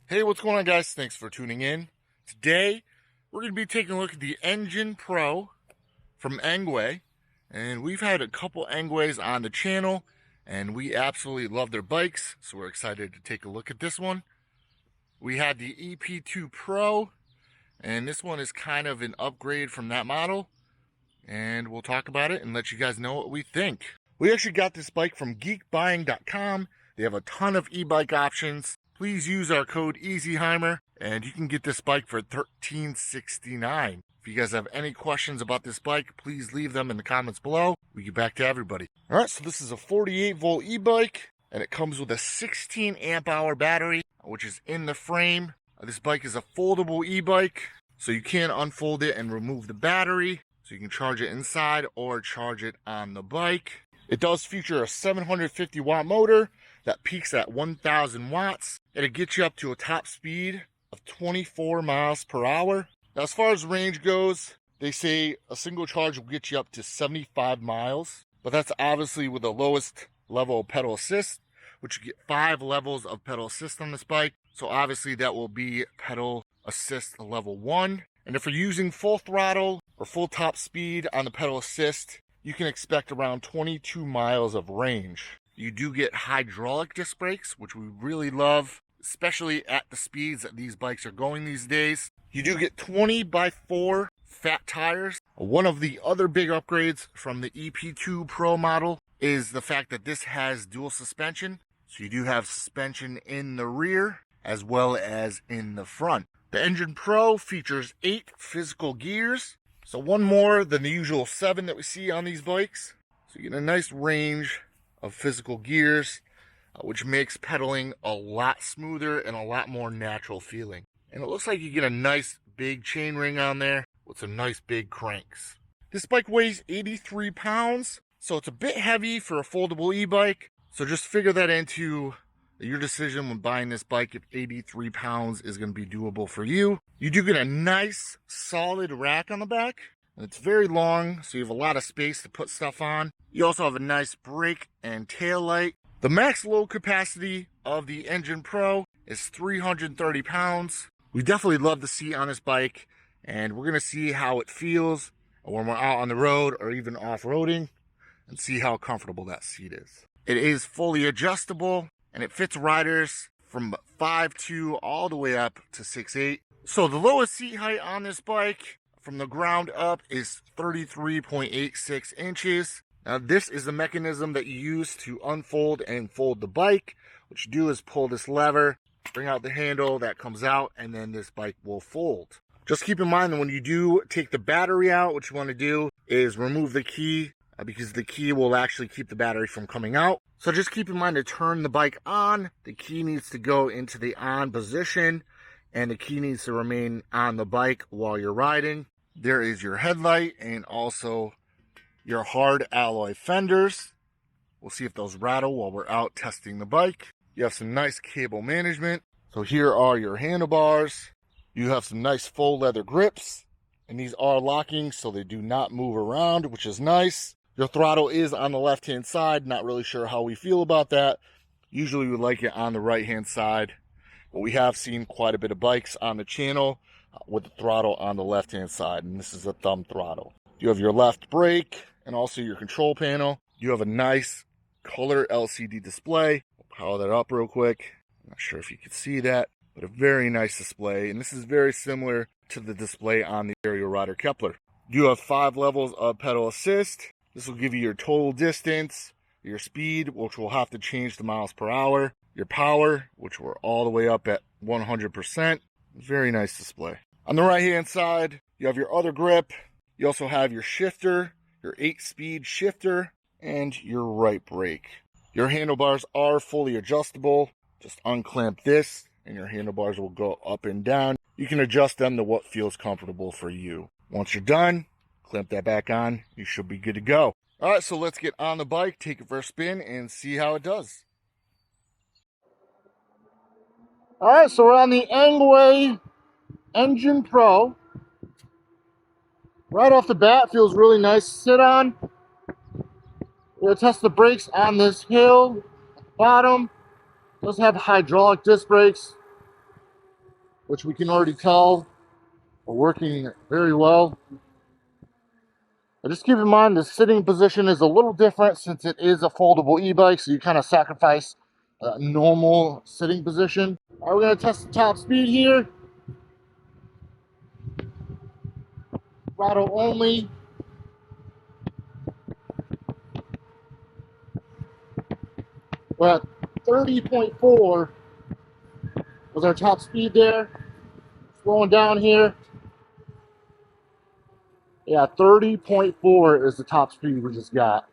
Hey, what's going on, guys? Thanks for tuning in. Today, we're going to be taking a look at the Engine Pro from Engwe. And we've had a couple Engwes on the channel, and we absolutely love their bikes, so we're excited to take a look at this one. We had the EP2 Pro, and this one is kind of an upgrade from that model. And we'll talk about it and let you guys know what we think. We actually got this bike from geekbuying.com. They have a ton of e-bike options. Please use our code EasyHeimer, and you can get this bike for $13.69. If you guys have any questions about this bike, please leave them in the comments below. We get back to everybody. All right, so this is a 48-volt e-bike, and it comes with a 16 amp hour battery, which is in the frame. This bike is a foldable e-bike, so you can unfold it and remove the battery, so you can charge it inside or charge it on the bike. It does feature a 750 watt motor that peaks at 1,000 watts. It'll get you up to a top speed of 24 miles per hour. Now, as far as range goes, they say a single charge will get you up to 75 miles, but that's obviously with the lowest level of pedal assist, which you get 5 levels of pedal assist on this bike. So obviously that will be pedal assist level 1. And if you're using full throttle or full top speed on the pedal assist, you can expect around 22 miles of range. You do get hydraulic disc brakes, which we really love, especially at the speeds that these bikes are going these days. You do get 20x4 fat tires. One of the other big upgrades from the EP2 Pro model is the fact that this has dual suspension. So you do have suspension in the rear as well as in the front. The Engine Pro features 8 physical gears, so one more than the usual 7 that we see on these bikes. So you get a nice range of physical gears, which makes pedaling a lot smoother and a lot more natural feeling. And it looks like you get a nice big chain ring on there with some nice big cranks. This bike weighs 83 pounds, so it's a bit heavy for a foldable e-bike. So just figure that into your decision when buying this bike, if 83 pounds is going to be doable for you. You do get a nice solid rack on the back, and it's very long, so you have a lot of space to put stuff on. You also have a nice brake and tail light. The max load capacity of the Engine Pro is 330 pounds. We definitely love the seat on this bike, and we're going to see how it feels when we're out on the road or even off-roading and see how comfortable that seat is. It is fully adjustable, and it fits riders from 5'2" all the way up to 6'8". So the lowest seat height on this bike from the ground up is 33.86 inches. Now this is the mechanism that you use to unfold and fold the bike. What you do is pull this lever, bring out the handle, that comes out, and then this bike will fold. Just keep in mind that when you do take the battery out, what you want to do is remove the key, because the key will actually keep the battery from coming out. So just keep in mind to turn the bike on, the key needs to go into the on position, and the key needs to remain on the bike while you're riding. There is your headlight and also your hard alloy fenders. We'll see if those rattle while we're out testing the bike. You have some nice cable management. So here are your handlebars. You have some nice faux leather grips, and these are locking so they do not move around, which is nice. Your throttle is on the left-hand side. Not really sure how we feel about that. Usually we like it on the right-hand side, but we have seen quite a bit of bikes on the channel with the throttle on the left-hand side, and this is a thumb throttle. You have your left brake and also your control panel. You have a nice color LCD display. I'll power that up real quick. I'm not sure if you can see that, but a very nice display, and this is very similar to the display on the Aerial Rider Kepler. You have 5 levels of pedal assist. This will give you your total distance, your speed, which will have to change to miles per hour, your power, which we're all the way up at 100%. Very nice display. On the right-hand side, you have your other grip. You also have your shifter, your 8-speed shifter, and your right brake. Your handlebars are fully adjustable. Just unclamp this, and your handlebars will go up and down. You can adjust them to what feels comfortable for you. Once you're done, clamp that back on. You should be good to go. All right, so let's get on the bike, take it for a spin, and see how it does. All right, so we're on the Engwe Engine Pro. Right off the bat, feels really nice to sit on. We're gonna test the brakes on this hill. Bottom does have hydraulic disc brakes. which we can already tell are working very well. But just keep in mind the sitting position is a little different since it is a foldable e-bike, so you kind of sacrifice a normal sitting position. All right, we're going to test the top speed here. Throttle only. We're at 30.4 was our top speed there. Slowing down here. Yeah, 30.4 is the top speed we just got.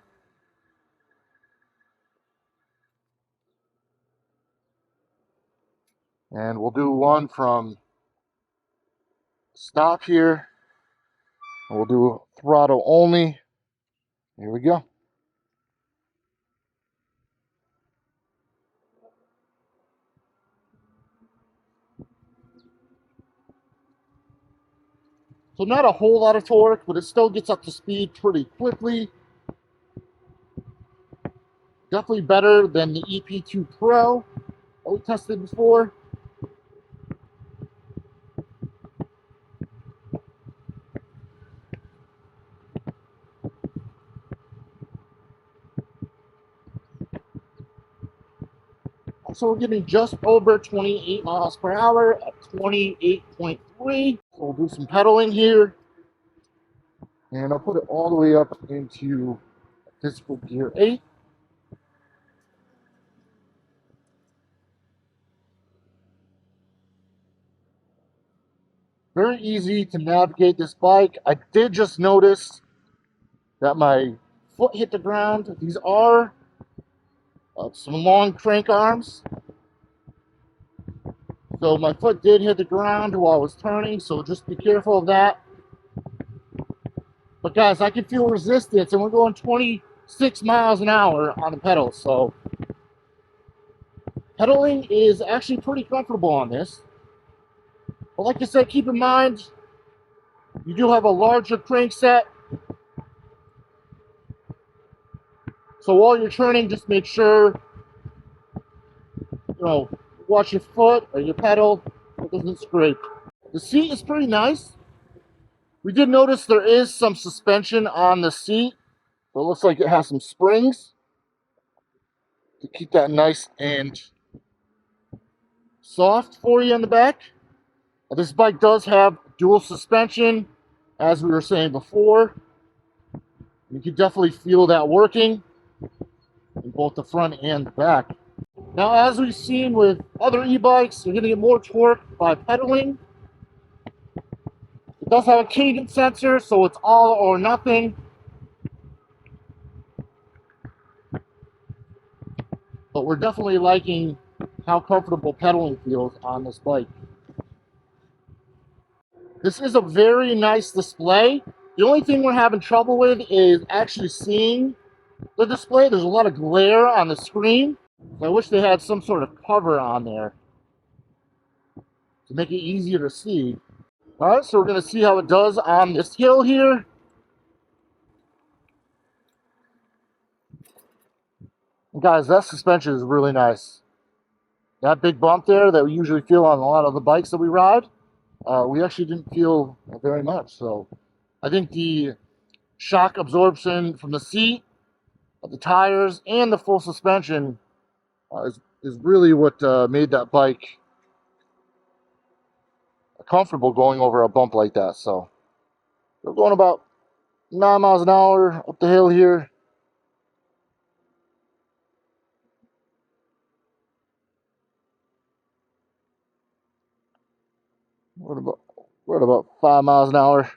And we'll do one from stop here. We'll do throttle only. Here we go. So not a whole lot of torque, but it still gets up to speed pretty quickly. Definitely better than the EP2 Pro that we tested before. So we're getting just over 28 miles per hour at 28.3. So we'll do some pedaling here. And I'll put it all the way up into physical gear 8. Very easy to navigate this bike. I did just notice that my foot hit the ground. These are some long crank arms. So my foot did hit the ground while I was turning, so just be careful of that. But guys, I can feel resistance, and we're going 26 miles an hour on the pedals, so pedaling is actually pretty comfortable on this. But like I said, keep in mind, you do have a larger crankset. So while you're turning, just make sure, watch your foot or your pedal, it doesn't scrape. The seat is pretty nice. We did notice there is some suspension on the seat. So it looks like it has some springs to keep that nice and soft for you in the back. This bike does have dual suspension, as we were saying before. You can definitely feel that working in both the front and the back. Now, as we've seen with other e-bikes, you're going to get more torque by pedaling. It does have a cadence sensor, so it's all or nothing. But we're definitely liking how comfortable pedaling feels on this bike. This is a very nice display. The only thing we're having trouble with is actually seeing the display. There's a lot of glare on the screen. I wish they had some sort of cover on there to make it easier to see. Alright, so we're going to see how it does on this hill here. And guys, that suspension is really nice. That big bump there that we usually feel on a lot of the bikes that we ride, we actually didn't feel very much. So I think the shock absorption from the seat, the tires, and the full suspension is really what made that bike comfortable going over a bump like that. So we're going about 9 miles an hour up the hill here. We're at about 5 miles an hour.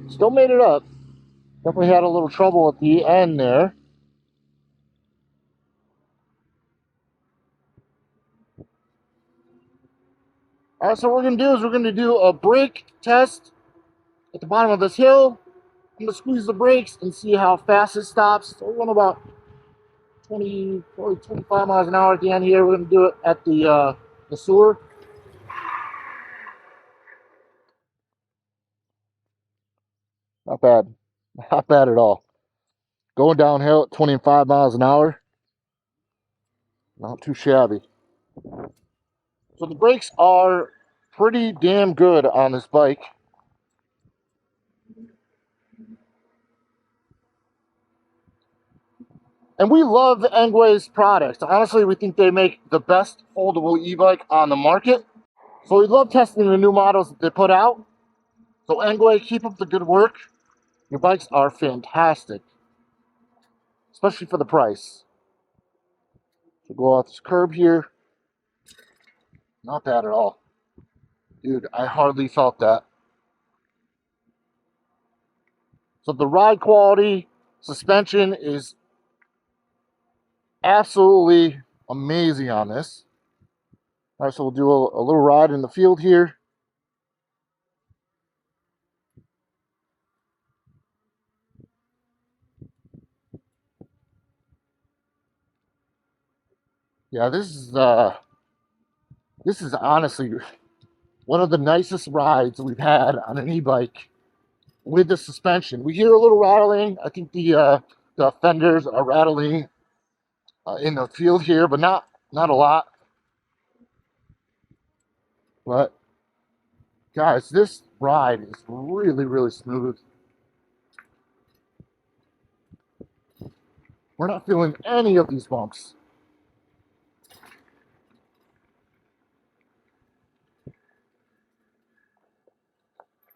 Still made it up. Definitely had a little trouble at the end there. Alright, so what we're going to do is we're going to do a brake test at the bottom of this hill. I'm going to squeeze the brakes and see how fast it stops. So we're going about 20, probably 25 miles an hour at the end here. We're going to do it at the sewer. Not bad. Not bad at all. Going downhill at 25 miles an hour, not too shabby. So the brakes are pretty damn good on this bike. And we love Engwe's products. Honestly, we think they make the best foldable e-bike on the market. So we love testing the new models that they put out. So Engwe, keep up the good work. Your bikes are fantastic, especially for the price. So go off this curb here. Not bad at all. Dude, I hardly felt that. So the ride quality, suspension is absolutely amazing on this. All right, so we'll do a little ride in the field here. Yeah, this is honestly one of the nicest rides we've had on an e-bike with the suspension. We hear a little rattling. I think the fenders are rattling in the field here, but not a lot. But guys, this ride is really, really smooth. We're not feeling any of these bumps.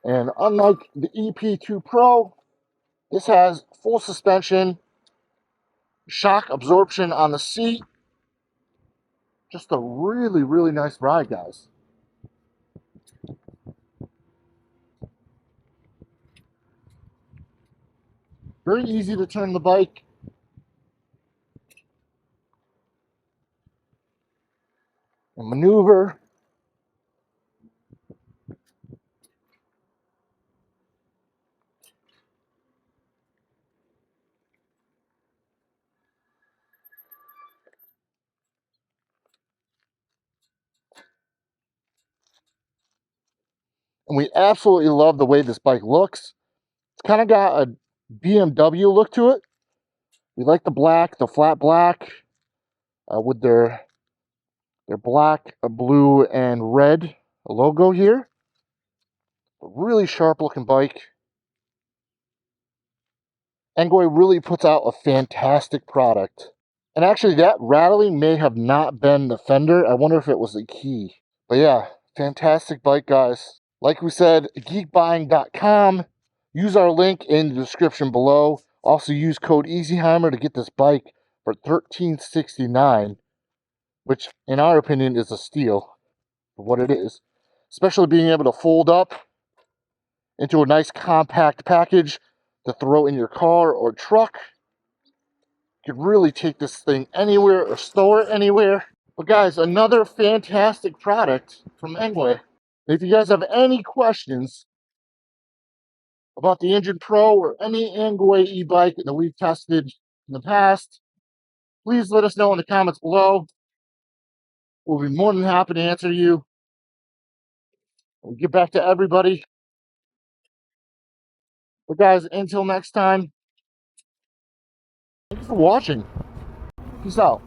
And unlike the EP2 Pro, this has full suspension, shock absorption on the seat. Just a really, really nice ride, guys. Very easy to turn the bike. And maneuver. And we absolutely love the way this bike looks. It's kind of got a BMW look to it. We like the black, the flat black, with their black, blue, and red logo here. A really sharp looking bike. Engwe really puts out a fantastic product. And actually, that rattling may have not been the fender. I wonder if it was the key. But yeah, fantastic bike, guys. Like we said, geekbuying.com. Use our link in the description below. Also use code EasyHeimer to get this bike for $13.69, which in our opinion is a steal for what it is. Especially being able to fold up into a nice compact package to throw in your car or truck. You could really take this thing anywhere or store it anywhere. But guys, another fantastic product from Engwe. If you guys have any questions about the Engine Pro or any Engwe e-bike that we've tested in the past, please let us know in the comments below. We'll be more than happy to answer you. We'll get back to everybody. But guys, until next time, thanks for watching. Peace out.